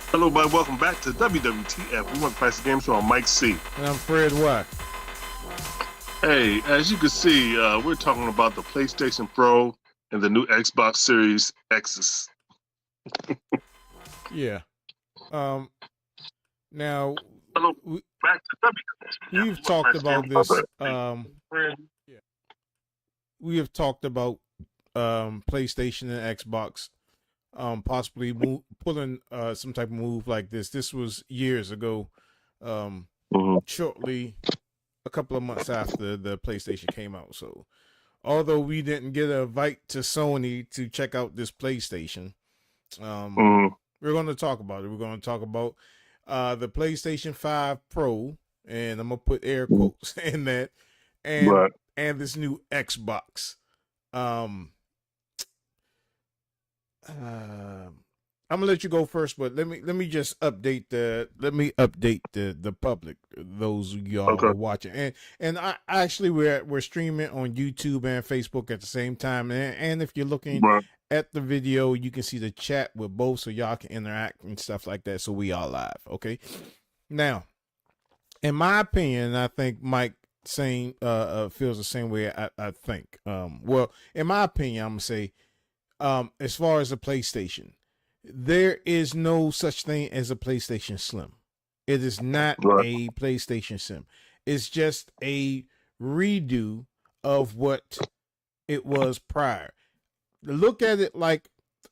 Hello, everybody. Welcome back to WWTF. We want to Price the Game Show on MikeC. And I'm Fred Watt. Hey, as you can see, we're talking about the PlayStation Pro and the new Xbox Series X's. Yeah. Now, Hello, back to WWTF. we've talked about this. We have talked about PlayStation and Xbox possibly pulling some type of move like this. This was years ago, shortly a couple of months after the PlayStation came out. So although we didn't get a invite to Sony to check out this PlayStation, we're going to talk about it. We're going to talk about the PlayStation 5 Pro, and I'm going to put air quotes in that, and this new Xbox. I'm gonna let you go first, but let me just update the public, those of y'all who are watching, and I actually we're streaming on YouTube and Facebook at the same time, and if you're looking at the video, you can see the chat with both, so y'all can interact and stuff like that. So we are live, okay? Now, in my opinion, I think Mike feels the same way. I think. Well, in my opinion, I'm gonna say, as far as the PlayStation, there is no such thing as a PlayStation Slim. It is not a PlayStation Slim. It's just a redo of what it was prior. Look at it like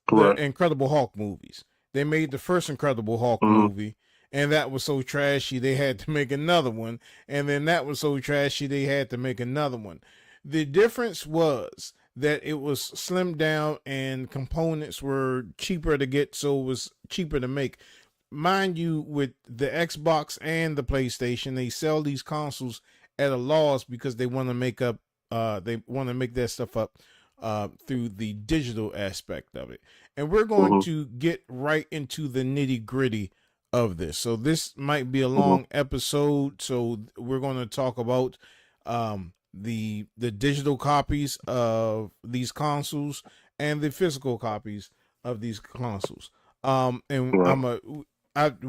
the Incredible Hulk movies. They made the first Incredible Hulk movie, and that was so trashy they had to make another one, and then that was so trashy they had to make another one. The difference was that it was slimmed down and components were cheaper to get, so it was cheaper to make. Mind you, with the Xbox and the PlayStation, they sell these consoles at a loss because they want to make that stuff up through the digital aspect of it. And we're going to get right into the nitty-gritty of this. So this might be a long episode, so we're going to talk about the digital copies of these consoles and the physical copies of these consoles. And I'm not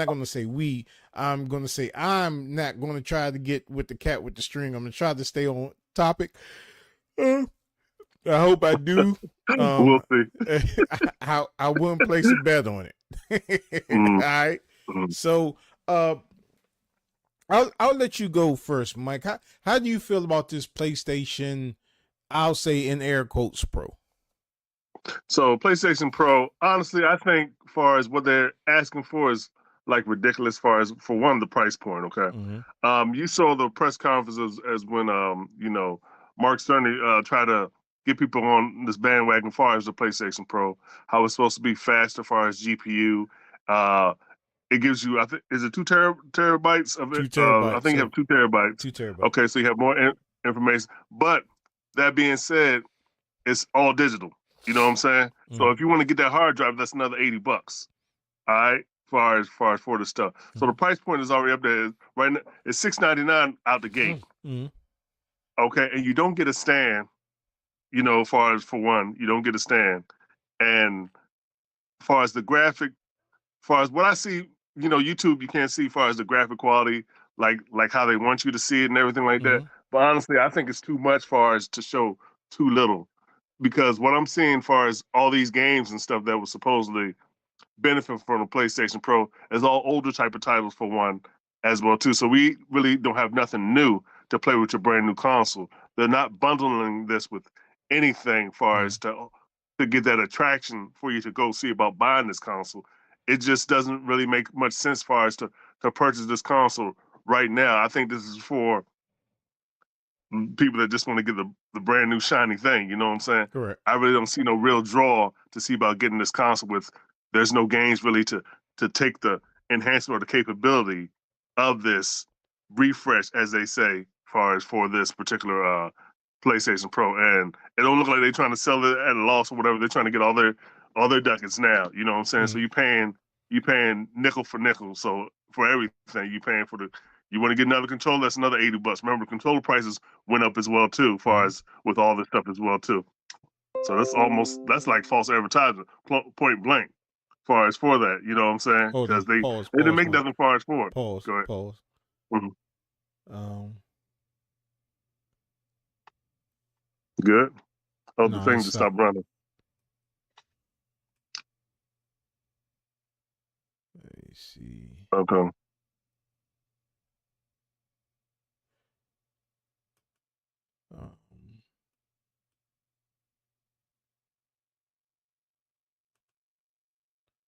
going to say we. I'm going to say I'm not going to try to get with the cat with the string. I'm going to try to stay on topic. I hope I do. We'll see. I wouldn't place a bet on it. All right. So, I'll let you go first, Mike. How do you feel about this PlayStation, I'll say in air quotes, Pro? So PlayStation Pro, honestly, I think as far as what they're asking for is like ridiculous as far as, for one, the price point, okay? You saw the press conferences as when, Mark Cerny tried to get people on this bandwagon as far as the PlayStation Pro, how it's supposed to be faster as far as GPU. It gives you, I think, is it 2 terabytes of it? 2 terabytes. I think you have 2 terabytes. 2 terabytes. Okay, so you have more information. But that being said, it's all digital. You know what I'm saying? So if you want to get that hard drive, that's another $80. All right, as far as for the stuff. So the price point is already up there. Right now, it's $699 out the gate. Okay, and you don't get a stand. You know, as far as, for one, you don't get a stand. And as far as the graphic, as far as what I see, YouTube, you can't see as far as the graphic quality, like how they want you to see it and everything like that. But honestly, I think it's too much as far as to show too little. Because what I'm seeing as far as all these games and stuff that was supposedly benefit from the PlayStation Pro is all older type of titles, for one, as well, too. So we really don't have nothing new to play with your brand new console. They're not bundling this with anything as far as to get that attraction for you to go see about buying this console. It just doesn't really make much sense as far as to purchase this console right now. I think this is for people that just want to get the brand new shiny thing. You know what I'm saying? Correct. I really don't see no real draw to see about getting this console with. There's no games really to take the enhancement or the capability of this refresh, as they say, as far as for this particular PlayStation Pro. And it don't look like they're trying to sell it at a loss or whatever. They're trying to get all their ducats now. You know what I'm saying? So you paying nickel for nickel. So for everything. You paying for you want to get another controller, that's another $80. Remember, the controller prices went up as well too, as far as with all this stuff as well too. So that's like false advertising, point blank, far as for that. You know what I'm saying? Because they didn't make nothing far as for it. Pause. Go ahead. Pause. Mm-hmm. Good. Oh, the thing just stopped running. Let me see. Okay.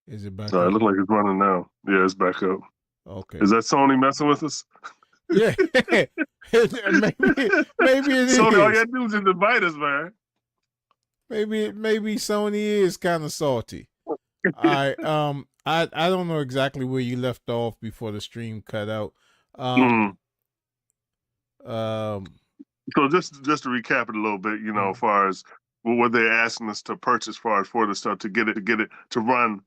Is it back up? up? It looks like it's running now. Yeah, it's back up. Okay. Is that Sony messing with us? Yeah. maybe it is. Sony, all you have to do is just invite us, man. Maybe Sony is kind of salty. All right. I don't know exactly where you left off before the stream cut out. So just to recap it a little bit, as far as what they're asking us to purchase, as far as for the stuff to get it to run,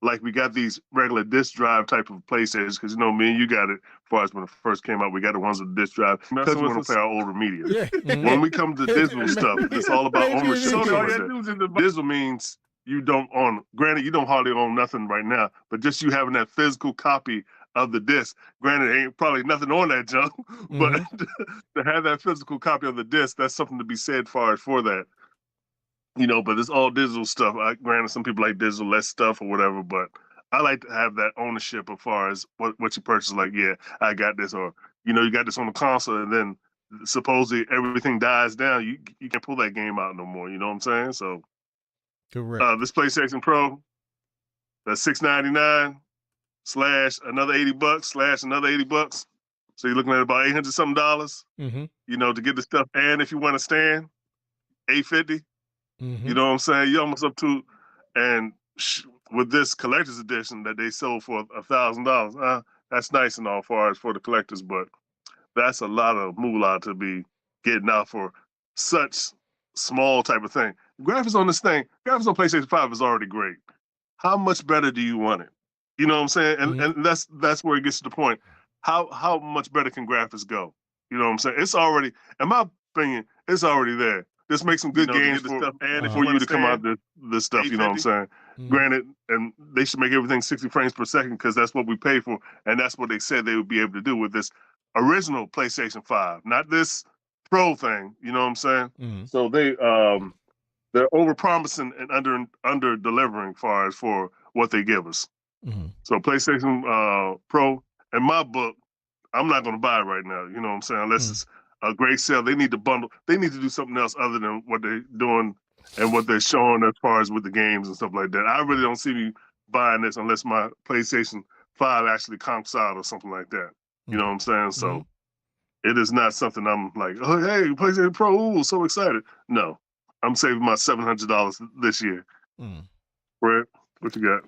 like we got these regular disk drive type of PlayStations, because me and you got it. As far as when it first came out, we got the ones with the disk drive because we want to play our older media. Yeah. When we come to digital stuff, it's all about ownership. Digital means you don't own. Granted, you don't hardly own nothing right now, but just you having that physical copy of the disc. Granted, ain't probably nothing on that junk, but to have that physical copy of the disc, that's something to be said for that. But it's all digital stuff. Granted, some people like digital less stuff or whatever, but I like to have that ownership as far as what you purchase. Like, yeah, I got this, or you got this on the console, and then supposedly everything dies down. You can't pull that game out no more. You know what I'm saying? So, correct. This PlayStation Pro, that's $699 / another $80 / another $80. So you're looking at about $800 something. To get the stuff, and if you want to stand, $850. You know what I'm saying? You're almost up to, and with this collector's edition that they sold for $1,000, that's nice and all far as for the collectors, but that's a lot of moolah to be getting out for such small type of thing. Graphics on PlayStation 5 is already great. How much better do you want it? You know what I'm saying? And that's where it gets to the point. How much better can graphics go? You know what I'm saying? It's already, in my opinion, it's already there. Just make some good games for you to come out this stuff. You know what I'm saying? Granted, and they should make everything 60 frames per second because that's what we pay for, and that's what they said they would be able to do with this original PlayStation 5, not this Pro thing. You know what I'm saying? So they're over promising and under delivering far as for what they give us. So PlayStation Pro, in my book, I'm not going to buy it right now. You know what I'm saying? Unless it's a great sale. They need to bundle. They need to do something else other than what they're doing and what they're showing as far as with the games and stuff like that. I really don't see me buying this unless my PlayStation 5 actually conks out or something like that. You know what I'm saying? So it is not something I'm like, oh, hey, PlayStation Pro, ooh, so excited. No, I'm saving my $700 this year. Brett, what you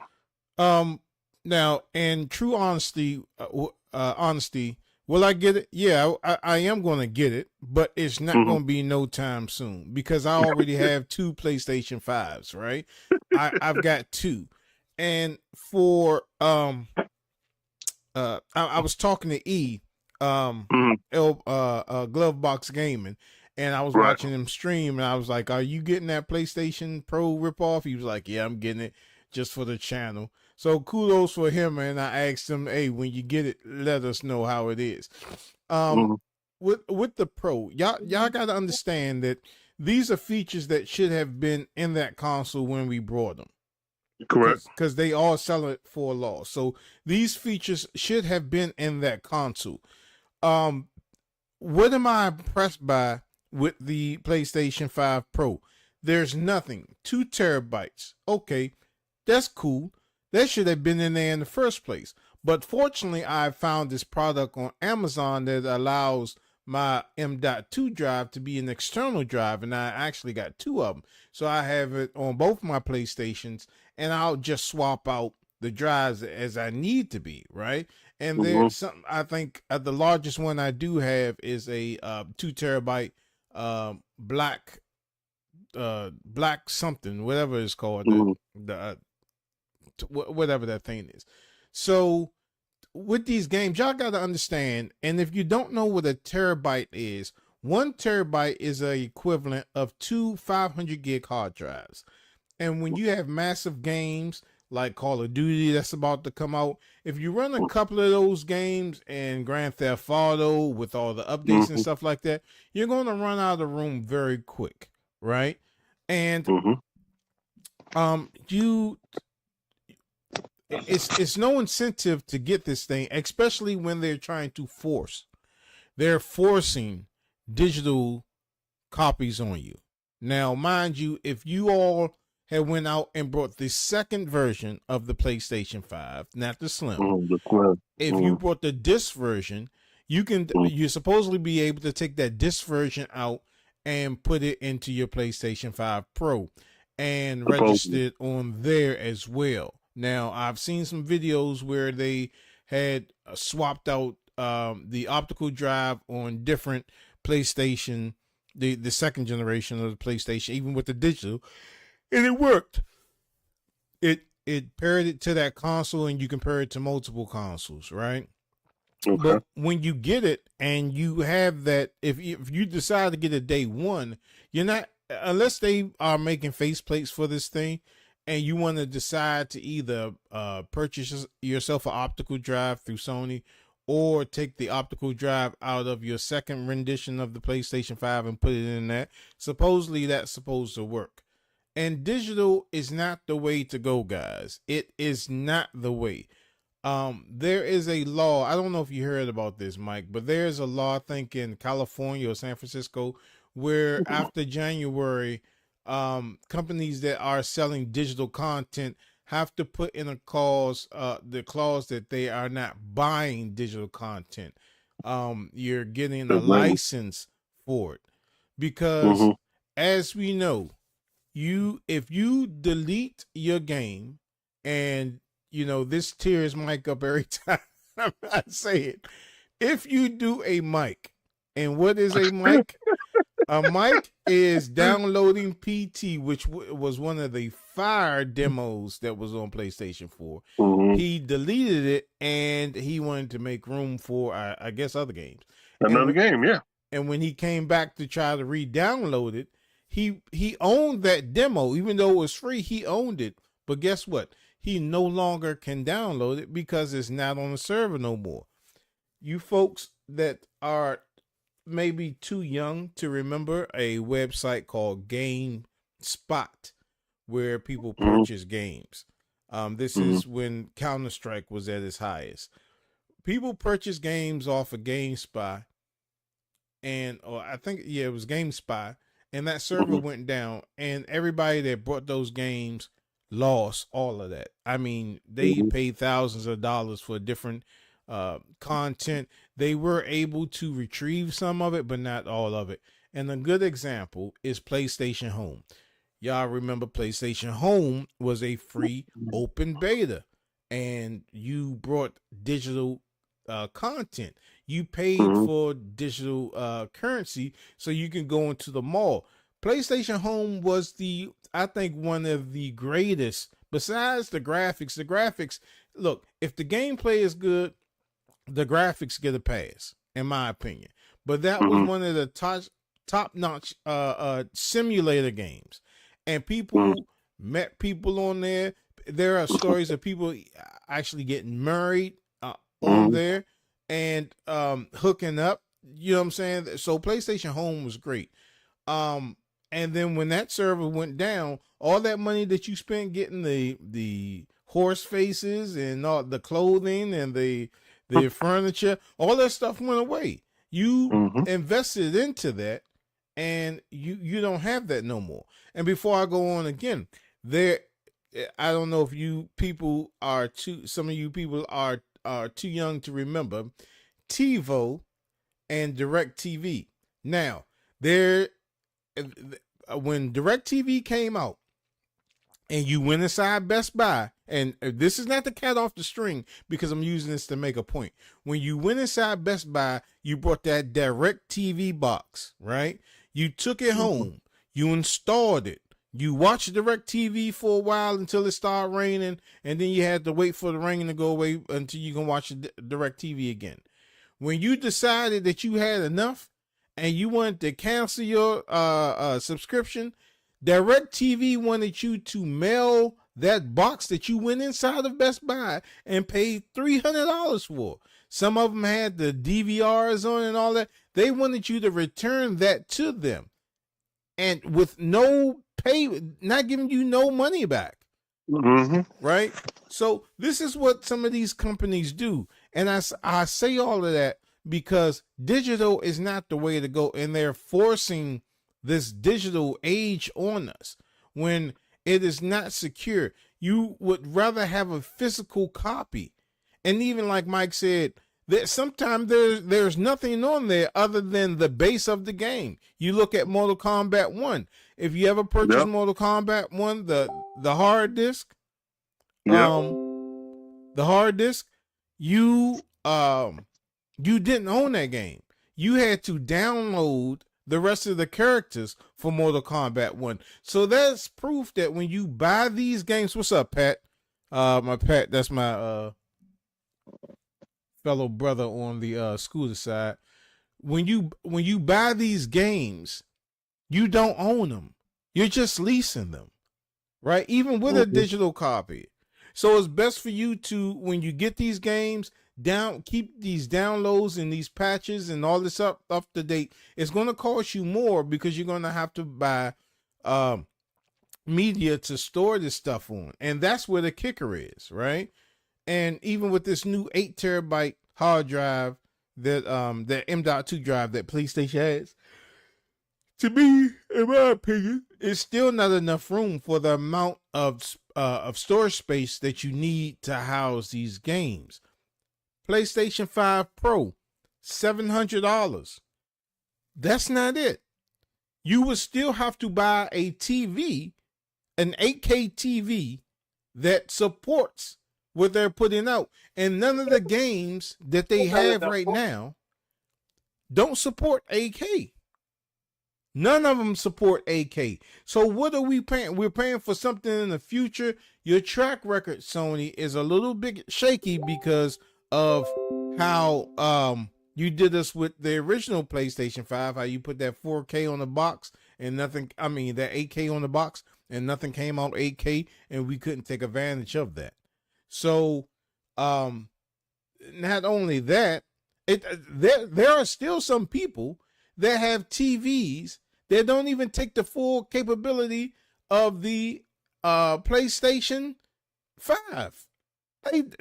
got? Now, in true honesty, will I get it? Yeah, I am going to get it, but it's not going to be no time soon because I already have 2 PlayStation 5s, right? I've got 2. And for I was talking to E, Glove Box Gaming, and I was watching him stream, and I was like, "Are you getting that PlayStation Pro ripoff?" He was like, "Yeah, I'm getting it just for the channel." So kudos for him, and I asked him, "Hey, when you get it, let us know how it is." With the Pro, y'all got to understand that these are features that should have been in that console when we brought them. Correct. Because they all sell it for a loss. So these features should have been in that console. What am I impressed by with the PlayStation 5 Pro? There's nothing. 2 terabytes. Okay, that's cool. That should have been in there in the first place. But fortunately, I found this product on Amazon that allows my M.2 drive to be an external drive, and I actually got 2 of them. So I have it on both my PlayStations, and I'll just swap out the drives as I need to be, right? And there's something, I think the largest one I do have is a 2 terabyte black something, whatever it's called, whatever that thing is. So with these games, y'all got to understand, and if you don't know what a terabyte is, 1 terabyte is a equivalent of 2 500 gig hard drives. And when you have massive games like Call of Duty that's about to come out, if you run a couple of those games and Grand Theft Auto with all the updates and stuff like that, you're going to run out of room very quick, right? And it's no incentive to get this thing, especially when they're trying to they're forcing digital copies on you. Now, mind you, if you all had went out and brought the second version of the PlayStation 5, not the Slim, if you brought the disc version, you supposedly be able to take that disc version out and put it into your PlayStation 5 Pro and register it on there as well. Now, I've seen some videos where they had swapped out the optical drive on different PlayStation, the second generation of the PlayStation, even with the digital, and it worked. It paired it to that console, and you can pair it to multiple consoles, right? Okay. But when you get it and you have that, if you decide to get it day one, you're not, unless they are making faceplates for this thing, and you want to decide to either purchase yourself an optical drive through Sony or take the optical drive out of your second rendition of the PlayStation 5 and put it in that, supposedly that's supposed to work. And digital is not the way to go, guys. It is not the way. There is a law. I don't know if you heard about this, Mike, but there's a law, I think in California or San Francisco, where after January, companies that are selling digital content have to put in a clause, the clause that they are not buying digital content. You're getting a license for it, because as we know, if you delete your game, and you know, this tears Mike up every time I say it. If you do a mic, and what is a mic? A mic is downloading PT, which was one of the fire demos that was on PlayStation 4. He deleted it, and he wanted to make room for, I guess, other games. Another game, yeah. And when he came back to try to re-download it, he owned that demo. Even though it was free, he owned it. But guess what? He no longer can download it because it's not on the server no more. You folks that are maybe too young to remember a website called GameSpot, where people purchase games. This is when Counter-Strike was at its highest. People purchase games off of GameSpot, or I think, it was GameSpot, and that server went down, and everybody that bought those games lost all of that. I mean, they paid thousands of dollars for different content. They were able to retrieve some of it, but not all of it. And a good example is PlayStation Home. Y'all remember PlayStation Home was a free open beta, and you brought digital content. You paid for digital currency so you can go into the mall. PlayStation Home was I think one of the greatest, besides the graphics. The graphics, look, if the gameplay is good, the graphics get a pass, in my opinion. But that was one of the top-notch simulator games. And people met people on there. There are stories of people actually getting married on there and hooking up. You know what I'm saying? So PlayStation Home was great. And then when that server went down, all that money that you spent getting the horse faces and all the clothing and the furniture, all that stuff went away. You invested into that, and you don't have that no more. And before I go on again, I don't know if some of you people are too young to remember TiVo and DirecTV. Now, when DirecTV came out and you went inside Best Buy, and this is not the cat off the string because I'm using this to make a point. When you went inside Best Buy, you brought that DirecTV box, right? You took it home, you installed it, You watch DirecTV for a while until it started raining, and then you had to wait for the rain to go away until you can watch DirecTV again. When you decided that you had enough and you wanted to cancel your subscription, DirecTV wanted you to mail that box that you went inside of Best Buy and paid $300 for. Some of them had the DVRs on and all that. They wanted you to return that to them, and with no pay, not giving you no money back. Mm-hmm. Right? So this is what some of these companies do. And I say all of that because digital is not the way to go, and they're forcing this digital age on us when it is not secure. You would rather have a physical copy. And even like Mike said, that sometimes there's nothing on there other than the base of the game. You look at Mortal Kombat 1. If you ever purchased Mortal Kombat 1, the hard disk, the hard disk, you didn't own that game. You had to download the rest of the characters for Mortal Kombat 1. So that's proof that when you buy these games, what's up, Pat? My Pat, that's my fellow brother on the scooter side. When you buy these games, you don't own them. You're just leasing them, right? Even with a digital copy. So it's best for you to, when you get these games, keep these downloads and these patches and all this up to date. It's going to cost you more because you're going to have to buy media to store this stuff on, and that's where the kicker is, right? And even with this new 8 terabyte hard drive that M.2 drive that PlayStation has, to me, in my opinion, it's still not enough room for the amount of storage space that you need to house these games. PlayStation 5 Pro, $700. That's not it. You would still have to buy a TV, an 8K TV that supports what they're putting out. And none of the games that they have right now don't support 8K. None of them support 8K. So what are we paying? We're paying for something in the future. Your track record, Sony, is a little bit shaky because of how you did us with the original PlayStation 5, how you put that 4K on the box and nothing, that 8K on the box and nothing came out 8K, and we couldn't take advantage of that. So not only that, there are still some people that have TVs that don't even take the full capability of the PlayStation 5.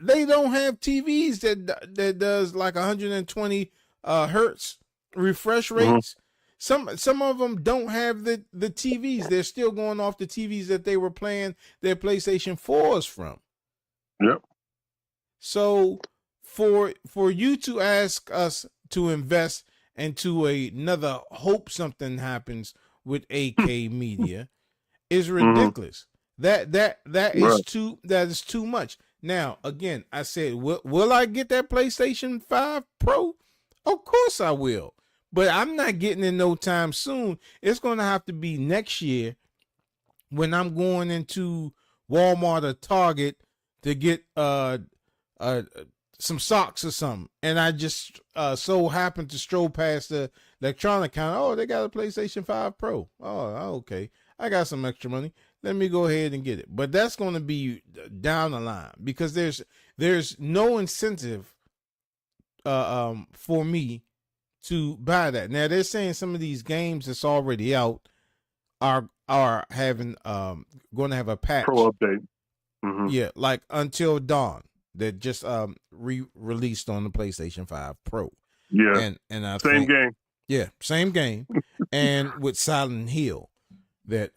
They don't have TVs that does like 120 hertz refresh rates. Some of them don't have the TVs. They're still going off the TVs that they were playing their PlayStation 4s from. Yep. So for you to ask us to invest into another hope something happens with 8K media is ridiculous. That is too much. Now, again, I said, will I get that PlayStation 5 Pro? Of course I will. But I'm not getting it no time soon. It's going to have to be next year when I'm going into Walmart or Target to get some socks or something. And I just so happened to stroll past the electronic counter. Oh, they got a PlayStation 5 Pro. Oh, okay. I got some extra money. Let me go ahead and get it. But that's going to be down the line because there's no incentive for me to buy that. Now they're saying some of these games that's already out are having going to have a patch. Pro update. Yeah, like Until Dawn that just released on the PlayStation 5 Pro. Yeah. And I think, game. Yeah, same game. And with Silent Hill. That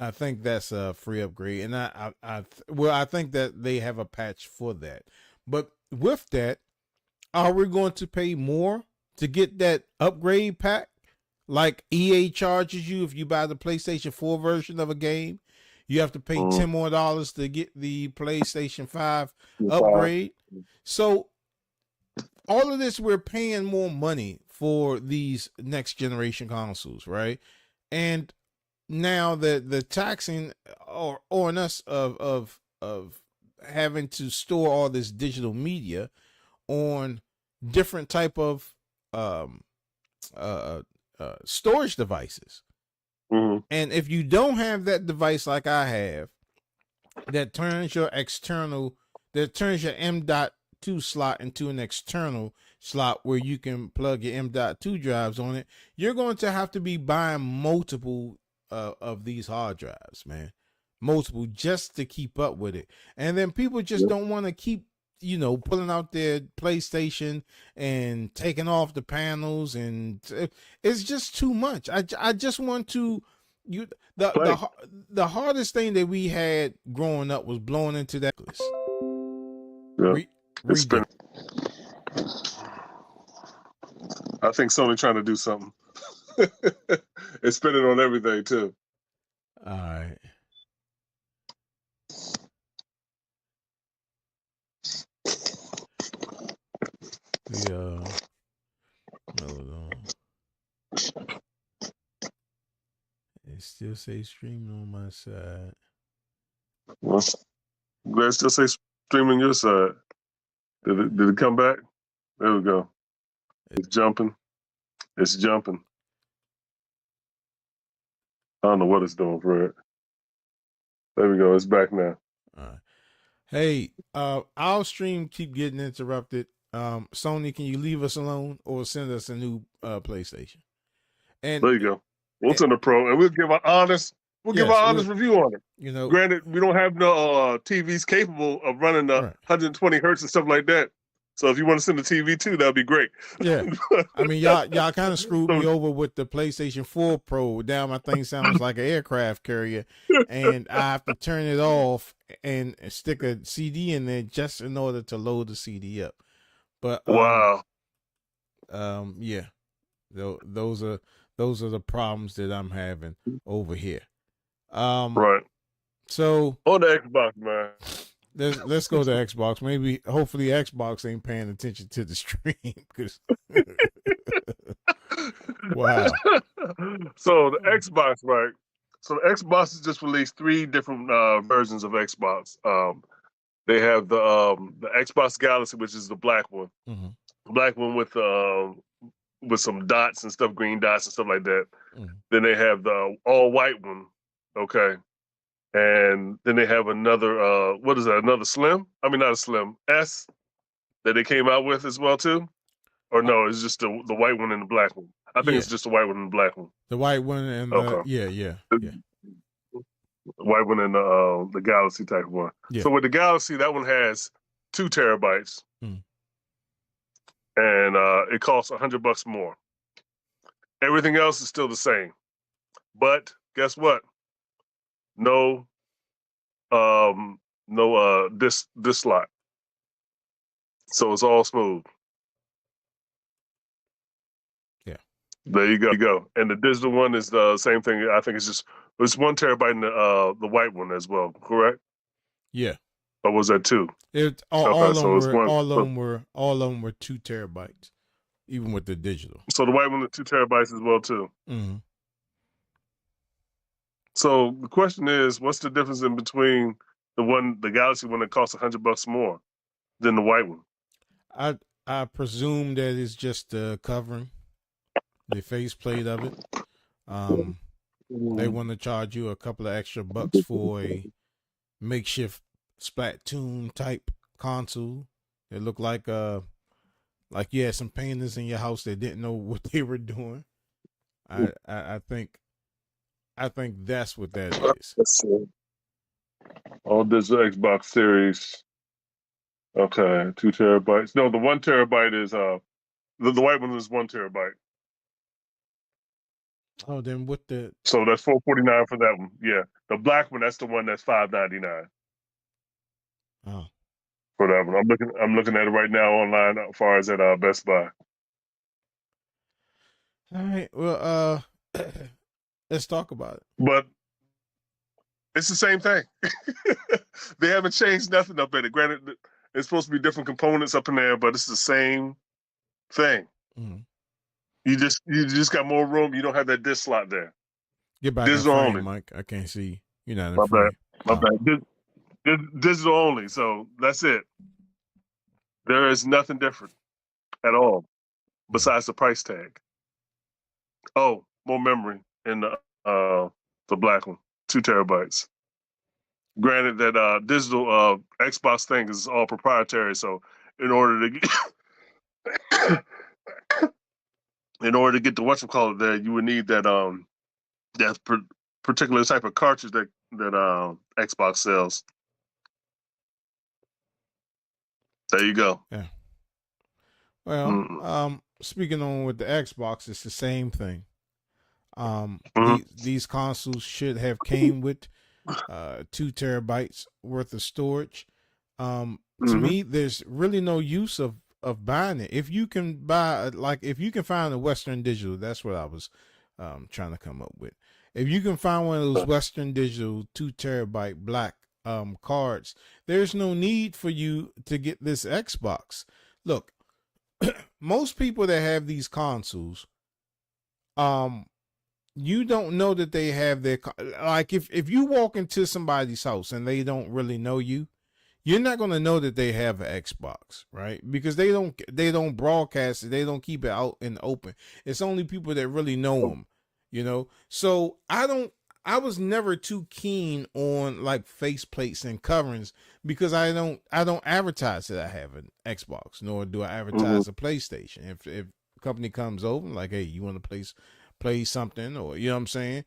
I think that's a free upgrade, and I think that they have a patch for that. But with that, are we going to pay more to get that upgrade pack, like EA charges you if you buy the PlayStation 4 version of a game? You have to pay $10 more to get the PlayStation 5 upgrade. So all of this, we're paying more money for these next generation consoles, right? And now the taxing or on us of having to store all this digital media on different type of storage devices. Mm-hmm. And if you don't have that device like I have, that turns your M.2 slot into an external slot where you can plug your M.2 drives on it, you're going to have to be buying multiple of these hard drives, man. Multiple, just to keep up with it. And then people just don't want to keep, pulling out their PlayStation and taking off the panels, and it's just too much. I just want to the hardest thing that we had growing up was blowing into that. Yeah. I think Sony trying to do something. It's spinning on everything too. All right. Hold on. It still say streaming on my side. Well, I'm glad it still say streaming your side. Did it come back? There we go. It's jumping. It's jumping. I don't know what it's doing, Fred. There we go. It's back now. All right. Hey, our stream keep getting interrupted. Sony, can you leave us alone or send us a new PlayStation? And there you go. We'll send a pro, and we'll give an honest. We'll give an honest review on it. Granted, we don't have no TVs capable of running the 120 hertz and stuff like that. So if you want to send a TV too, that'd be great. Yeah, I mean, y'all kind of screwed me over with the PlayStation 4 Pro. Now my thing sounds like an aircraft carrier, and I have to turn it off and stick a CD in there just in order to load the CD up. But wow, yeah, those are the problems that I'm having over here. Right. So on the Xbox, man. Let's go to Xbox. Hopefully Xbox ain't paying attention to the stream, because wow. So the Xbox, right? So the Xbox has just released 3 different versions of Xbox. They have the Xbox Galaxy, which is the black one, the black one with some dots and stuff, green dots and stuff like that. Then they have the all white one, okay. And then they have another, what is that? Another Slim? I mean, not a Slim, S that they came out with as well too. Or no, it's just the white one and the black one. I think it's just the white one and the black one. The white one and yeah. The white one and the Galaxy type one. Yeah. So with the Galaxy, that one has 2 terabytes, and it costs $100 more. Everything else is still the same, but guess what? No this slot. So it's all smooth. Yeah. There you go. And the digital one is the same thing. I think it's 1 terabyte in the white one as well, correct? Yeah. Or was that 2? All of them were 2 terabytes, even with the digital. So the white one is 2 terabytes as well too. Mm-hmm. So the question is, what's the difference in between the Galaxy one that costs $100 more than the white one? I presume that it's just covering the faceplate of it. They want to charge you a couple of extra bucks for a makeshift Splatoon type console. It looked like you had some painters in your house that didn't know what they were doing. I think that's what that is. Let's see. All digital Xbox Series. Okay, 2 terabytes. No, the 1 terabyte is the white one is 1 terabyte. Oh, then what the? So that's $449 for that one. Yeah, the black one, that's the one that's $599. Oh. For that one, I'm looking at it right now online as far as at Best Buy. All right. Well, let's talk about it. But it's the same thing. They haven't changed nothing up in it. Granted, it's supposed to be different components up in there, but it's the same thing. Mm-hmm. You just got more room. You don't have that disc slot there. Get back in Digital frame, only. Mike. I can't see. You're not in My frame. bad. My bad. Digital only. So that's it. There is nothing different at all besides the price tag. Oh, more memory in the black one, 2 terabytes. Granted that digital Xbox thing is all proprietary, so in order to get the whatchamacallit there, you would need that particular type of cartridge that Xbox sells. There you go. Yeah. Well, speaking on with the Xbox, it's the same thing. These consoles should have came with 2 terabytes worth of storage. To me, there's really no use of buying it. If you can buy, like, if you can find a Western Digital, that's what I was trying to come up with. If you can find one of those Western Digital 2 terabyte black cards, there's no need for you to get this Xbox. Look, most people that have these consoles, you don't know that they have their, like, if you walk into somebody's house and they don't really know you, you're not going to know that they have an Xbox, right? Because they don't broadcast it. They don't keep it out in the open. It's only people that really know them, you know? So I was never too keen on like faceplates and coverings because I don't advertise that I have an Xbox, nor do I advertise a PlayStation. If a company comes over like, hey, you want to play something, or, you know what I'm saying?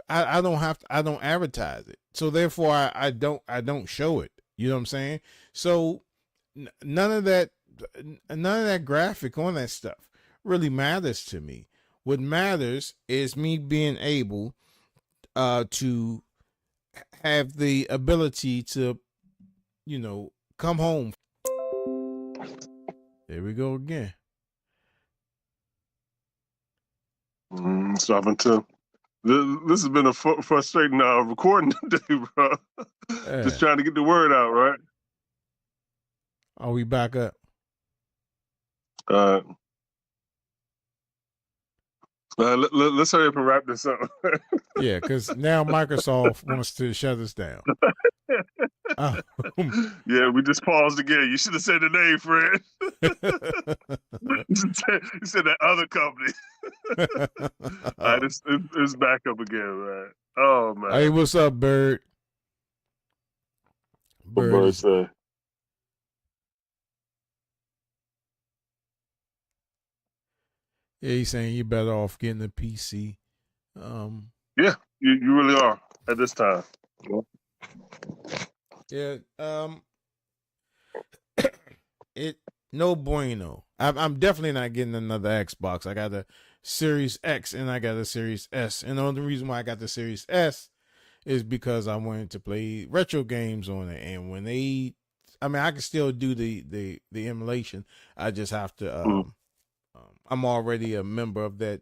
I don't advertise it. So therefore I don't show it. You know what I'm saying? So none of that graphic on that stuff really matters to me. What matters is me being able to have the ability to, you know, come home. There we go again. Stopping too. This has been a frustrating recording today, bro. Just trying to get the word out, right? Are we back up? Let's hurry up and wrap this up. Yeah, because now Microsoft wants to shut us down. Yeah, we just paused again. You should have said the name, Fred. You said that other company. All right, it's back up again, man. Oh, man. Hey, what's up, Bird? Bird say. Yeah, he's saying you're better off getting a PC. Yeah, you really are at this time. Yeah. It no bueno. I'm definitely not getting another Xbox. I got a Series X and I got a Series S. And the only reason why I got the Series S is because I wanted to play retro games on it. And when I can still do the emulation. I just have to. I'm already a member of that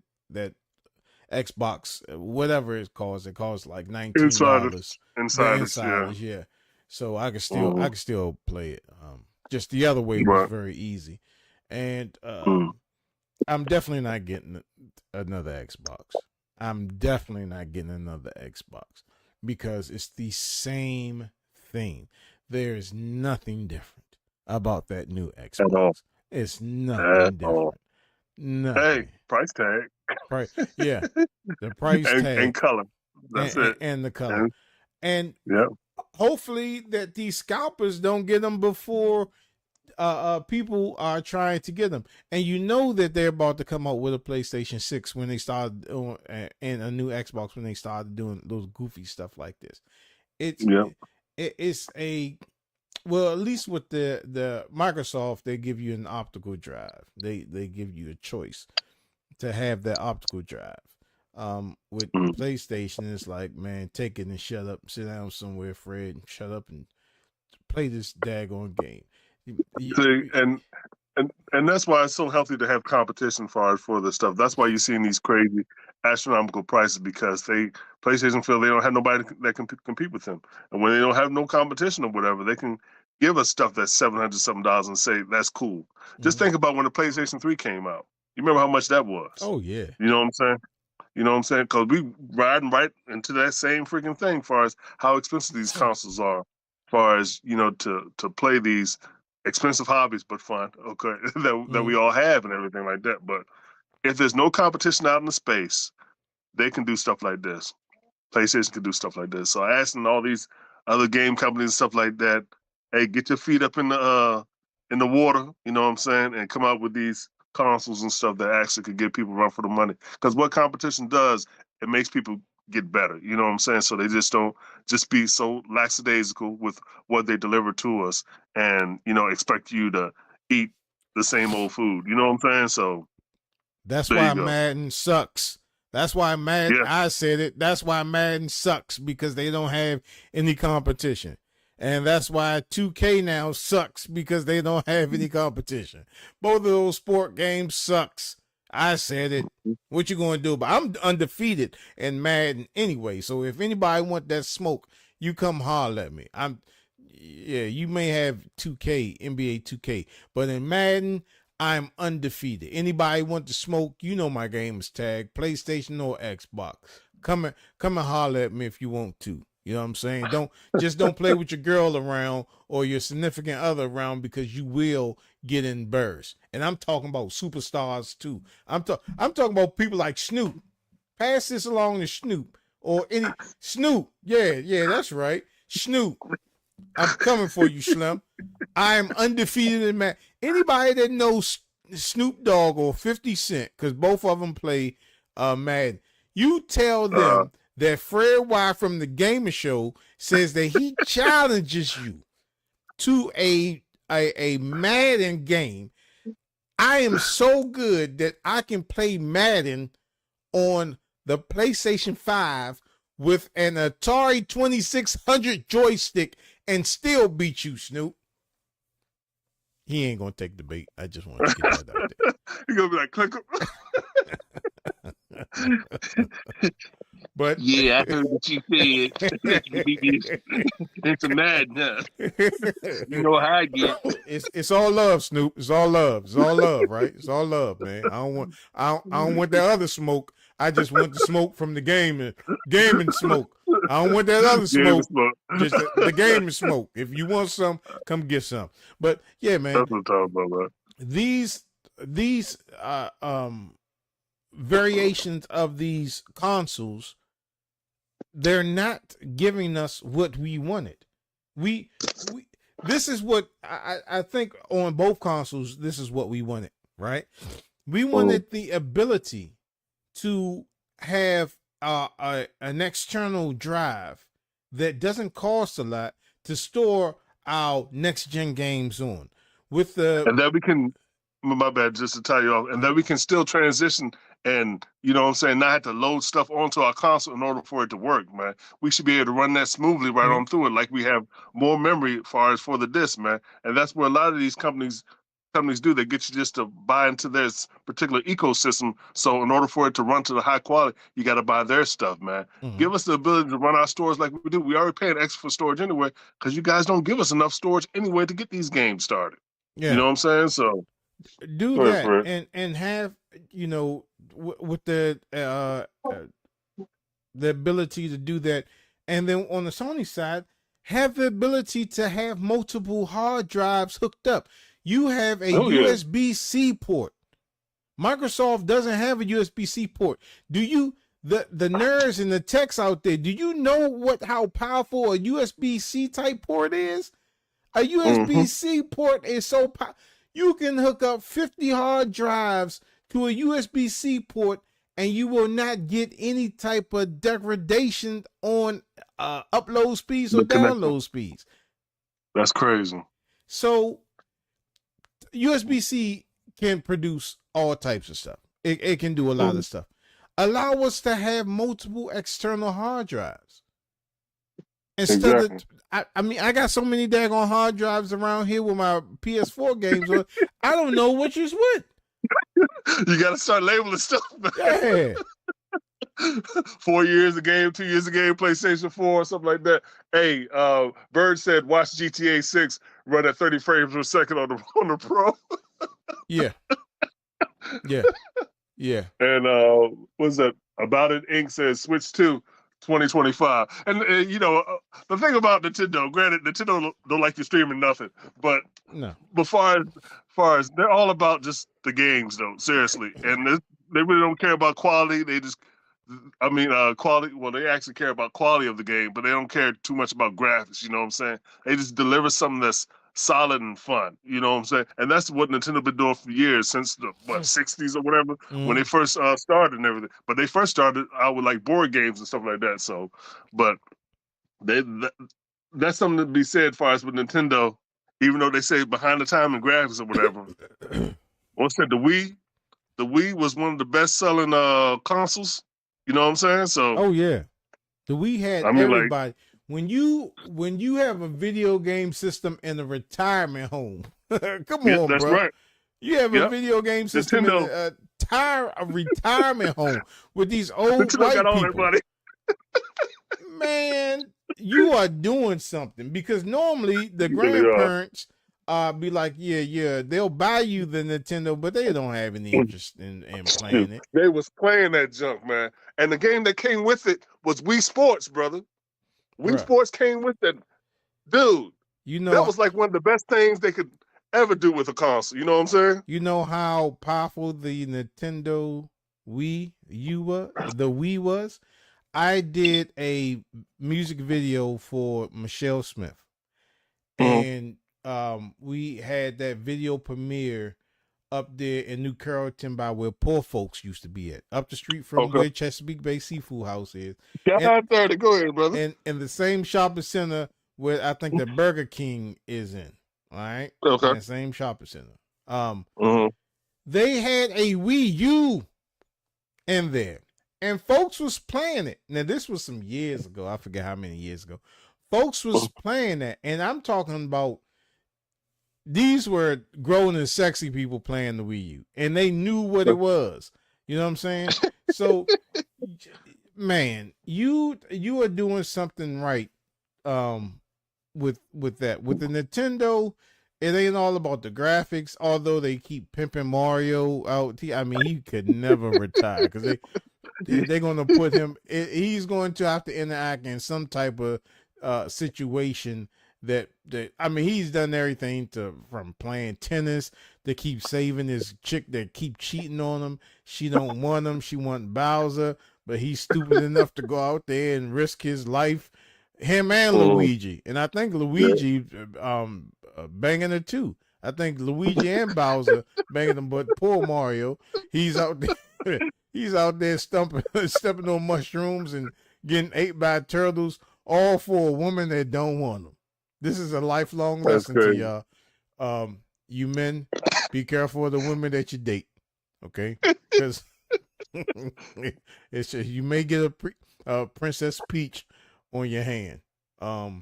Xbox, whatever it costs. It costs like $19. Insiders, yeah. So I can still play it. Just the other way was very easy, and I'm definitely not getting another Xbox. I'm definitely not getting another Xbox because it's the same thing. There's nothing different about that new Xbox. It's nothing different. Nothing. Hey, price tag. Yeah, the price tag and color. That's it. And the color. And hopefully that these scalpers don't get them before people are trying to get them. And you know that they're about to come out with a PlayStation 6 when they started and a new Xbox when they started doing those goofy stuff like this. It's well, at least with the Microsoft, they give you an optical drive. They give you a choice to have that optical drive. With PlayStation, it's like, man, take it and shut up, sit down somewhere, Fred, and shut up and play this daggone game. See, and that's why it's so healthy to have competition for this stuff. That's why you're seeing these crazy astronomical prices, because PlayStation feel they don't have nobody that can compete with them, and when they don't have no competition or whatever, they can give us stuff that's $700 something and say that's cool. Just think about when the PlayStation 3 came out. You remember how much that was? Oh yeah. You know what I'm saying? You know what I'm saying? Because we riding right into that same freaking thing, as far as how expensive these consoles are, as far as to play these expensive hobbies but fun, okay, that we all have and everything like that. But if there's no competition out in the space, they can do stuff like this. PlayStation can do stuff like this. So asking all these other game companies and stuff like that, hey, get your feet up in the water, you know what I'm saying, and come out with these consoles and stuff that actually could give people a run for the money. Because what competition does, it makes people get better. You know what I'm saying? So they just don't just be so lackadaisical with what they deliver to us, and expect you to eat the same old food. You know what I'm saying? So that's there why you go. Madden sucks. That's why Madden. Yeah. I said it. That's why Madden sucks, because they don't have any competition. And that's why 2K now sucks, because they don't have any competition. Both of those sport games sucks. I said it. What you going to do? But I'm undefeated in Madden anyway. So if anybody want that smoke, you come holler at me. You may have 2K, NBA 2K, but in Madden, I'm undefeated. Anybody want to smoke, my game is tagged, PlayStation or Xbox. Come and holler at me if you want to. You know what I'm saying? Don't play with your girl around or your significant other around, because you will get embarrassed. And I'm talking about superstars too. I'm talking about people like Snoop. Pass this along to Snoop or any Snoop. Yeah, that's right. Snoop. I'm coming for you, Slim. I am undefeated in Madden. Anybody that knows Snoop Dogg or 50 Cent, because both of them play Madden, you tell them that Fred Y from the Gamer Show says that he challenges you to a Madden game. I am so good that I can play Madden on the PlayStation 5 with an Atari 2600 joystick and still beat you, Snoop. He ain't gonna take the bait. I just want to get that out there. He's gonna be like, click him. But yeah, I heard what you said. It's a madness. You know how I get. It's all love, Snoop. It's all love. It's all love, right? It's all love, man. I don't want that other smoke. I just want the smoke from the gaming smoke. I don't want that other smoke. Just the gaming smoke. If you want some, come get some. But yeah, man. That's what I'm talking about, man. These variations of these consoles, they're not giving us what we wanted. This is what I think on both consoles. This is what we wanted, right? We wanted the ability to have an external drive that doesn't cost a lot to store our next gen games on. And that we can, my bad, just to tie you off, and that we can still transition and, not have to load stuff onto our console in order for it to work, man. We should be able to run that smoothly right on through it, like we have more memory as far as for the disc, man. And that's where a lot of these companies do. They get you just to buy into their particular ecosystem. So in order for it to run to the high quality, you got to buy their stuff, man. Give us the ability to run our stores like we do. We already paying extra for storage anyway, because you guys don't give us enough storage anyway to get these games started. Yeah. You know what I'm saying? So do that and have, with the ability to do that. And then on the Sony side, have the ability to have multiple hard drives hooked up. You have a USB-C port. Microsoft doesn't have a USB-C port. Do you, the nerds and the techs out there, do you know how powerful a USB-C type port is? A USB-C port is so powerful. You can hook up 50 hard drives to a USB-C port and you will not get any type of degradation on upload speeds or download speeds. That's crazy. So USB-C can produce all types of stuff. It can do a lot of stuff. Allow us to have multiple external hard drives. Instead of, I got so many daggone hard drives around here with my PS4 games. I don't know which is what. You got to start labeling stuff, man. Yeah. 4 years a game, 2 years a game, PlayStation 4, or something like that. Hey, Bird said, watch GTA 6 run at 30 frames per second on the Pro. Yeah. And what's that? About It Inc. says Switch 2 2025. And you know, the thing about Nintendo, granted, Nintendo don't like you streaming nothing, but No. far as they're all about just the games, though. Seriously, and they really don't care about quality. They just, I mean, quality. Well, they actually care about quality of the game, but they don't care too much about graphics. You know what I'm saying? They just deliver something that's solid and fun. You know what I'm saying? And that's what Nintendo been doing for years, since the 60s or whatever, when they first started and everything. But they first started out with like board games and stuff like that. So, but that's something to be said as far as with Nintendo, even though they say behind the time and graphics or whatever. What's that? The Wii was one of the best selling consoles. You know what I'm saying? So, oh yeah, the Wii had everybody. Like, when you have a video game system in a retirement home, come on, that's bro. Right. You have a video game system Nintendo. in a retirement home with these old Nintendo white got all people. that money. Man, you are doing something, because normally the grandparents be like, yeah, they'll buy you the Nintendo, but they don't have any interest in playing it. They was playing that junk, man. And the game that came with it was Wii Sports, brother. Wii Sports came with it. Dude, you know, that was like one of the best things they could ever do with a console. You know what I'm saying? You know how powerful the Nintendo Wii U was? I did a music video for Michelle Smith. And we had that video premiere up there in New Carrollton, by where poor folks used to be at, up the street from where Chesapeake Bay Seafood House is. Go ahead, brother. And in the same shopping center where I think the Burger King is in. All right. Okay. In the same shopping center. They had a Wii U in there, and folks was playing it. Now, this was some years ago. I forget how many years ago. Folks was playing that, and I'm talking about, these were grown and sexy people playing the Wii U, and they knew what it was. You know what I'm saying? So, man, you are doing something right. With that, with the Nintendo, it ain't all about the graphics. Although they keep pimping Mario out, I mean, he could never retire, because they're going to put him. He's going to have to interact in some type of situation that I mean, he's done everything from playing tennis to keep saving his chick that keep cheating on him. She don't want him. She want Bowser, but he's stupid enough to go out there and risk his life. Him and Luigi, and I think Luigi banging her too. I think Luigi and Bowser banging them, but poor Mario, he's out there, stepping on mushrooms and getting ate by turtles, all for a woman that don't want him. This is a lifelong lesson to y'all. You men, be careful of the women that you date, okay? Because it's just, you may get a Princess Peach on your hand. You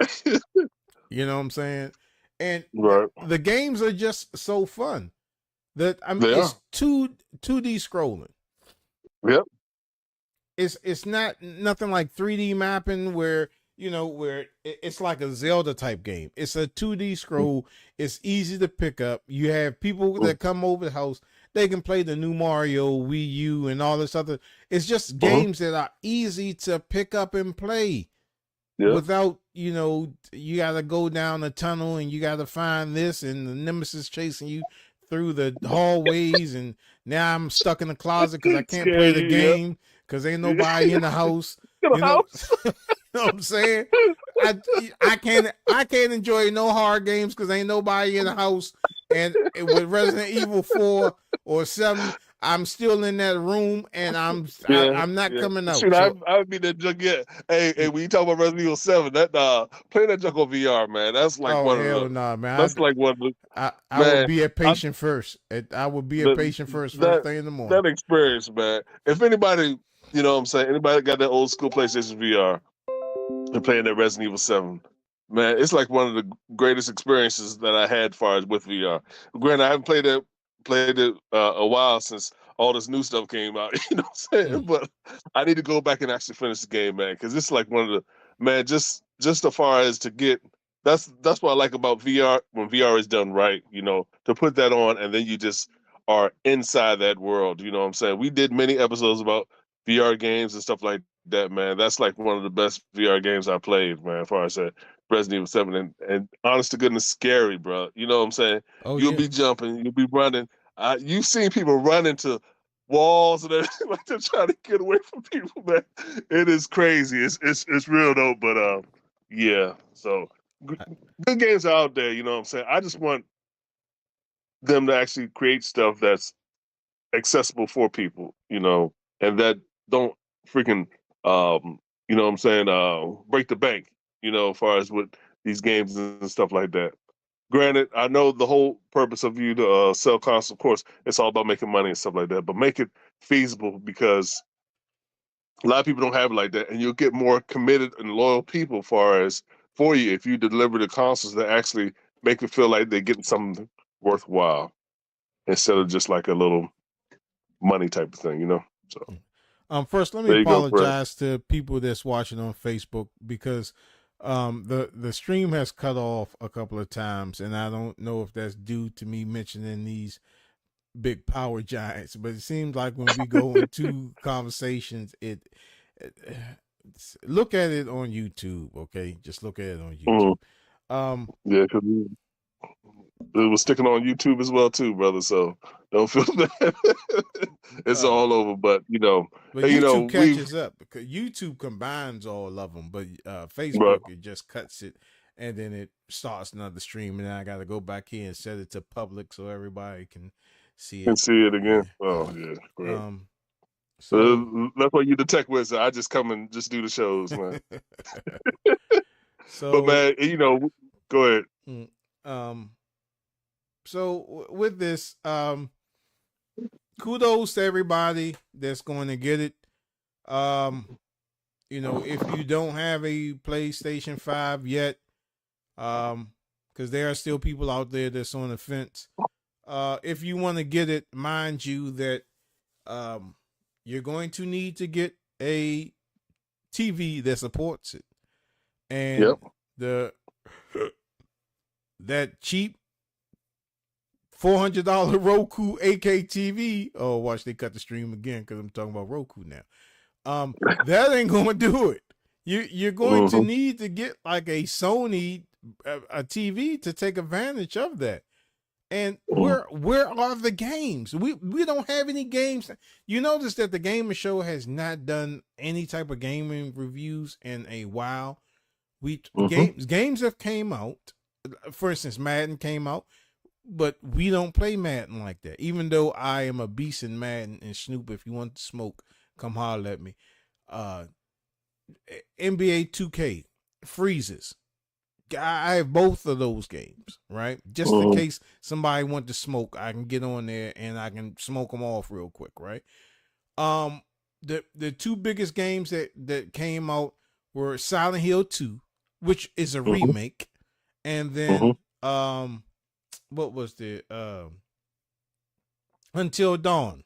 know what I'm saying? And the games are just so fun. That I mean, it's 2D scrolling. Yep. It's not nothing like 3D mapping where it's like a Zelda type game. It's a 2D scroll. It's easy to pick up. You have people that come over the house. They can play the new Mario, Wii U, and all this other. It's just games that are easy to pick up and play. Without, you got to go down the tunnel and you got to find this, and the nemesis chasing you through the hallways, and now I'm stuck in the closet because I can't play the game because ain't nobody in the house. You know what I'm saying? I can't enjoy no hard games because ain't nobody in the house. And with Resident Evil 4 or 7, I'm still in that room, and I'm not coming out. Shoot, I would be that junk yet. Hey, when you talk about Resident Evil 7, that play that junk on VR, man. That's like one of the. Nah, man. That's like one of the. I would be a patient first. I would be a patient first thing in the morning. That experience, man. If anybody, you know what I'm saying, anybody got that old school PlayStation VR and playing that Resident Evil 7, man, it's like one of the greatest experiences that I had as far as with VR. Granted, I haven't played it a while since all this new stuff came out, you know what I'm saying? But I need to go back and actually finish the game, man, because it's like one of the, man, just as far as to get, that's what I like about VR, when VR is done right, to put that on and then you just are inside that world, you know what I'm saying? We did many episodes about VR games and stuff like that, man. That's like one of the best VR games I played, man. As far as Resident Evil 7, and honest to goodness, scary, bro. You know what I'm saying? Oh You'll yeah. be jumping, you'll be running. You've seen people run into walls and everything like they're trying to get away from people, man. It is crazy. It's real though, but yeah. So good games are out there. You know what I'm saying? I just want them to actually create stuff that's accessible for people, you know, and that don't freaking, you know what I'm saying, break the bank, you know, as far as with these games and stuff like that. Granted, I know the whole purpose of you to sell consoles, of course, it's all about making money and stuff like that, but make it feasible because a lot of people don't have it like that, and you'll get more committed and loyal people for you if you deliver the consoles that actually make it feel like they're getting something worthwhile instead of just like a little money type of thing, you know. So, first, let me apologize to people that's watching on Facebook because the stream has cut off a couple of times, and I don't know if that's due to me mentioning these big power giants, but it seems like when we go into conversations, look at it on YouTube, okay? Just look at it on YouTube. Yeah, because it was sticking on YouTube as well too, brother. So don't feel bad. It's all over, but you know, but YouTube catches up because YouTube combines all of them, but Facebook it just cuts it and then it starts another stream, and then I got to go back here and set it to public so everybody can see it. Can see it again. Yeah. Oh yeah. Great. So that's why you the tech wizard. I just come and just do the shows, man. So, but man, you know, go ahead. So with this, kudos to everybody that's going to get it. You know, if you don't have a PlayStation 5 yet, because there are still people out there that's on the fence. If you want to get it, mind you that you're going to need to get a TV that supports it. And that cheap $400 Roku 8K TV. Oh, watch, they cut the stream again because I'm talking about Roku now. That ain't gonna do it. You're going to need to get like a Sony a TV to take advantage of that. And where are the games? We don't have any games. You notice that the Gamer Show has not done any type of gaming reviews in a while. Games have came out. For instance, Madden came out, but we don't play Madden like that. Even though I am a beast in Madden, and Snoop, if you want to smoke, come holler at me. NBA 2K freezes. I have both of those games, right? Just in case somebody want to smoke, I can get on there and I can smoke them off real quick, right? The two biggest games that came out were Silent Hill 2, which is a remake, and then what was the Until Dawn,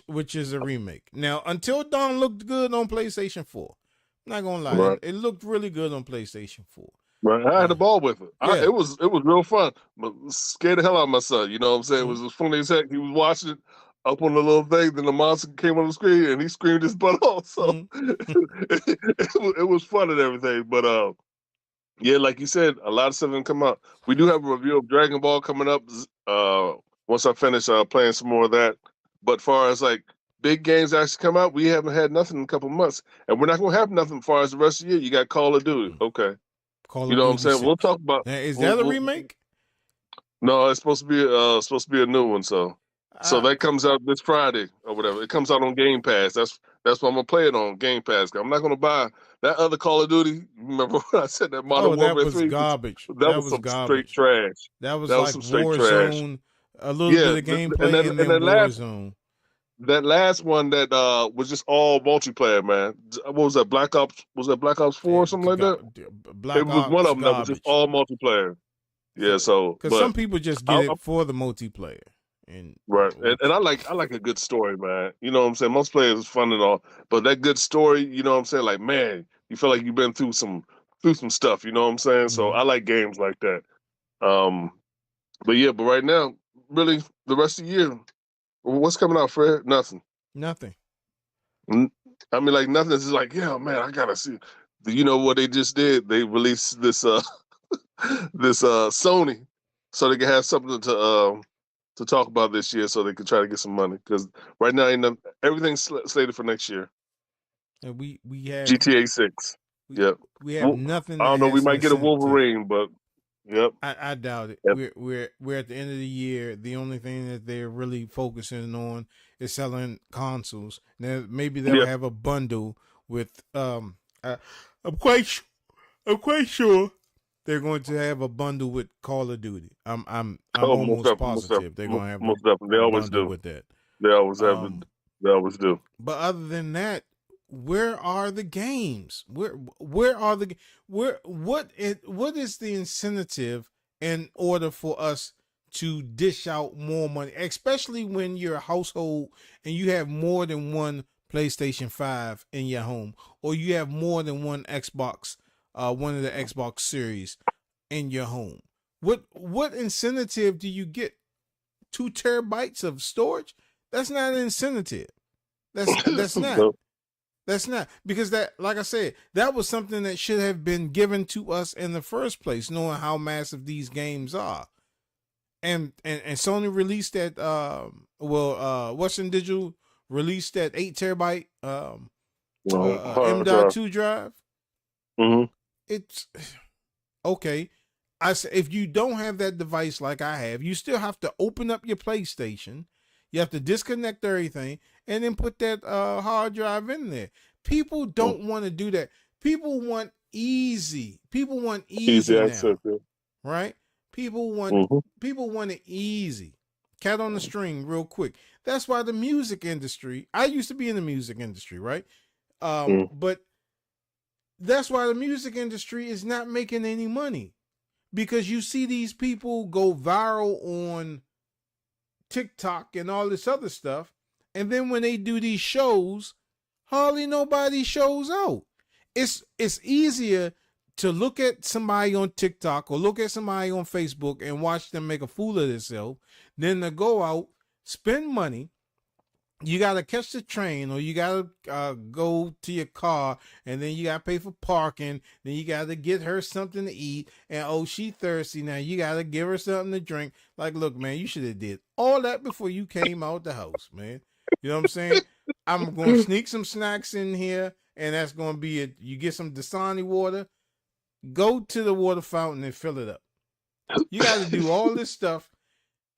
which is a remake. Now, Until Dawn looked good on PlayStation 4. I'm not gonna lie, it looked really good on PlayStation 4. Right, I had the ball with it. Yeah. It was real fun, but scared the hell out of my son. You know what I'm saying? It was funny as heck. He was watching it up on the little thing, then the monster came on the screen and he screamed his butt off. So it was fun and everything. But yeah, like you said, a lot of stuff didn't come out. We do have a review of Dragon Ball coming up. Once I finish playing some more of that. But far as like big games actually come out, we haven't had nothing in a couple months, and we're not gonna have nothing as far as the rest of the year. You got Call of Duty, okay? You know what I'm saying? 6. We'll talk about. Now, is that a remake? No, it's supposed to be a new one. So that comes out this Friday or whatever. It comes out on Game Pass. That's what I'm gonna play it on Game Pass. I'm not gonna buy that other Call of Duty. Remember when I said that Modern Warfare 3? Garbage. That was some straight trash. That was like some straight Warzone, a little bit of gameplay, and then Warzone. That last one that was just all multiplayer, man. What was that? Black Ops? Was that Black Ops 4 or something like that? It was one of them that was just all multiplayer. Yeah, so because some people just get it for the multiplayer, and I like a good story, man. You know what I'm saying? Multiplayer is fun and all, but that good story, you know what I'm saying? Like, man, you feel like you've been through some stuff. You know what I'm saying? So I like games like that. But yeah, but right now, really, the rest of the year. What's coming out, Fred? Nothing. I mean, like nothing is like, yeah, man, I gotta see. You know what they just did? They released this this Sony, so they can have something to talk about this year, so they can try to get some money. Because right now, everything's slated for next year. And we have GTA 6. Yep. We have nothing. I don't know. We might get a Wolverine, but yep. I doubt it. Yep. We're at the end of the year. The only thing that they're really focusing on is selling consoles. Now maybe they'll have a bundle with I'm quite sure they're going to have a bundle with Call of Duty. I'm almost positive they're going to have most definitely. They always do with that. They always have. They always do. But other than that, where are the games? Where are the what is the incentive in order for us to dish out more money, especially when you're a household and you have more than one PlayStation 5 in your home, or you have more than one Xbox, one of the Xbox series in your home? What incentive do you get? 2 terabytes of storage? That's not an incentive. That's not. That's not, because that, like I said, that was something that should have been given to us in the first place, knowing how massive these games are. And Sony released that Western Digital released that 8 terabyte M.2 drive. Mm-hmm. It's okay. I say, if you don't have that device like I have, you still have to open up your PlayStation. You have to disconnect everything and then put that hard drive in there. People don't want to do that. People want easy. People want easy now, access, right? People want it easy. Cat on the string, real quick. That's why the music industry. I used to be in the music industry, right? But that's why the music industry is not making any money, because you see these people go viral on TikTok and all this other stuff, and then when they do these shows, hardly nobody shows out. It's easier to look at somebody on TikTok or look at somebody on Facebook and watch them make a fool of themselves than to go out, spend money. You got to catch the train, or you got to go to your car, and then you got to pay for parking. Then you got to get her something to eat, and oh, she thirsty. Now you got to give her something to drink. Like, look, man, you should have did all that before you came out the house, man. You know what I'm saying? I'm going to sneak some snacks in here, and that's going to be it. You get some Dasani water, go to the water fountain and fill it up. You got to do all this stuff,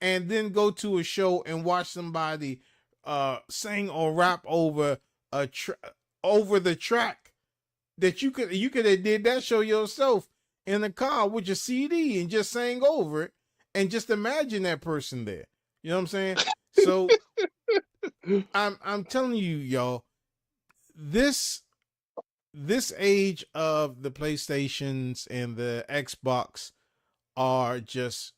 and then go to a show and watch somebody sing or rap over over the track that you could have did that show yourself in the car with your CD and just sang over it, and just imagine that person there. You know what I'm saying? So I'm telling you, y'all, this age of the PlayStations and the Xbox are just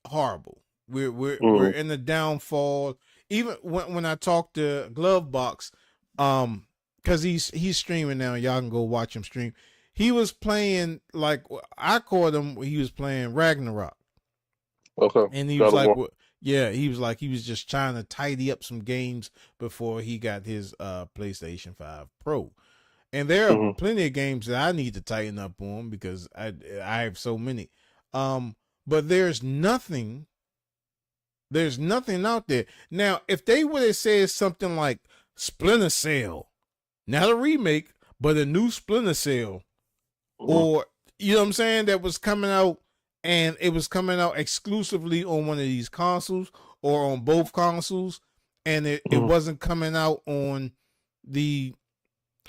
horrible. We're in the downfall. Even when I talk to Glovebox, because he's streaming now, y'all can go watch him stream. He was playing, like, I called him, he was playing Ragnarok. Okay. And he was like, he was just trying to tidy up some games before he got his PlayStation 5 Pro. And there are plenty of games that I need to tighten up on, because I have so many. But there's nothing out there. Now, if they would have said something like Splinter Cell, not a remake, but a new Splinter Cell, or, you know what I'm saying, that was coming out, and it was coming out exclusively on one of these consoles or on both consoles, and it wasn't coming out on the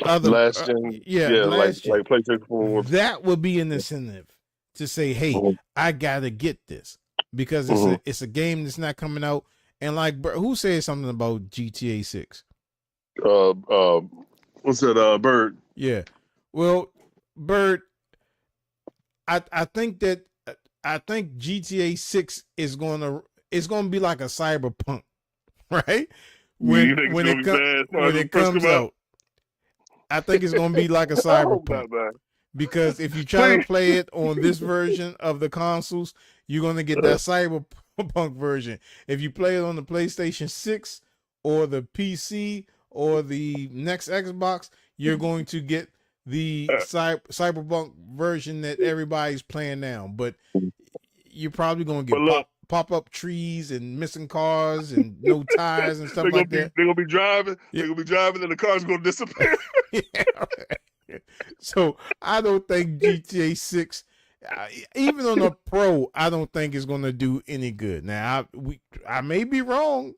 other last gen, like PlayStation 4. That would be an incentive to say, hey, I gotta get this, because it's a game that's not coming out. And like, who said something about GTA 6? What's that? Bird. Yeah. Well, Bird, I think GTA 6 is gonna be like a Cyberpunk, right? When it comes out, I think it's gonna be like a Cyberpunk. Because if you try to play it on this version of the consoles, you're going to get that Cyberpunk version. If you play it on the PlayStation 6 or the PC or the next Xbox, you're going to get the Cyberpunk version that everybody's playing now. But you're probably going to get pop-up trees and missing cars and no tires and stuff like that. They're going to be driving. Yeah. They're going to be driving and the car's going to disappear. Yeah. So I don't think GTA 6, even on a Pro, I don't think it's going to do any good. Now, I may be wrong.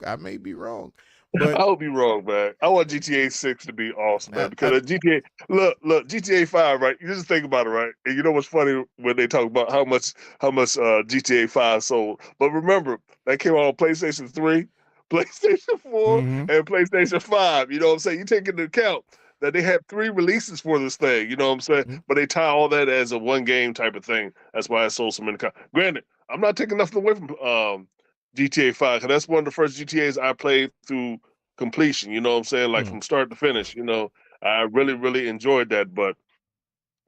But I would be wrong, man. I want GTA 6 to be awesome, man. Because GTA, look, GTA 5, right? You just think about it, right? And you know what's funny when they talk about how much GTA 5 sold. But remember, that came out on PlayStation 3, PlayStation 4, and PlayStation 5. You know what I'm saying? You take into account that they had 3 releases for this thing. You know what I'm saying? But they tie all that as a one game type of thing. That's why it sold so many copies. Granted, I'm not taking nothing away from GTA 5, because that's one of the first GTAs I played through completion, you know what I'm saying? Like from start to finish, you know. I really, really enjoyed that. But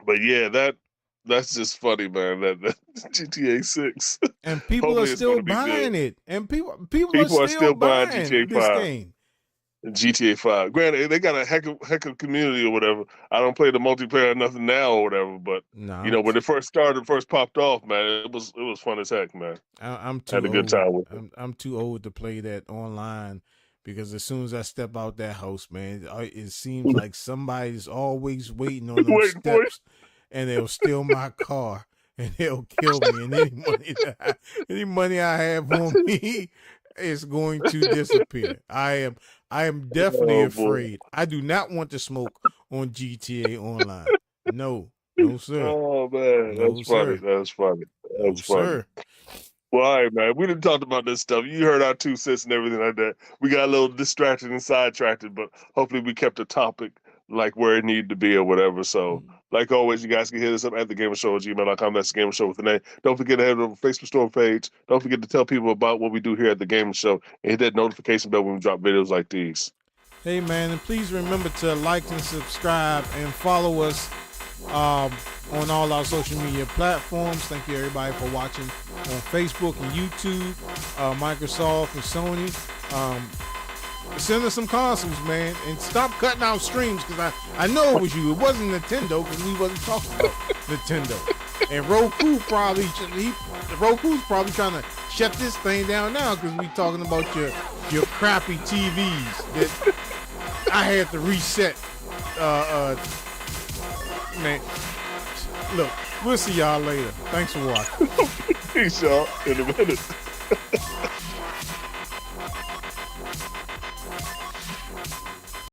yeah, that's just funny, man. That GTA 6. And people are still buying it. And people are still buying GTA 5. This game. GTA 5. Granted, they got a heck of community or whatever. I don't play the multiplayer or nothing now or whatever, but you know, when it first popped off, man, it was fun as heck, man. I'm too had a good time with it. I'm too old to play that online, because as soon as I step out that house, man, it seems like somebody's always waiting on those steps, and they'll steal my car and they'll kill me, and any money I have on me is going to disappear. I am definitely afraid. I do not want to smoke on GTA Online. No, sir. Oh man, that's funny. That's funny. Sir. Well, all right, man. We didn't talk about this stuff. You heard our 2 cents and everything like that. We got a little distracted and sidetracked, but hopefully we kept the topic like where it needed to be or whatever. So, like always, you guys can hit us up at thagamersshow@gmail.com. That's the Gamer Show with an A. Don't forget to head over to the Facebook store page. Don't forget to tell people about what we do here at the Gamer Show, and hit that notification bell when we drop videos like these. Hey, man, and please remember to like and subscribe and follow us on all our social media platforms. Thank you, everybody, for watching on Facebook and YouTube, Microsoft and Sony. Send us some consoles, man, and stop cutting out streams, because I know it was you. It wasn't Nintendo, because we wasn't talking about Nintendo. And Roku's probably trying to shut this thing down now, because we talking about your crappy TVs that I had to reset. Man, look, we'll see y'all later. Thanks for watching. Peace, y'all. In a minute.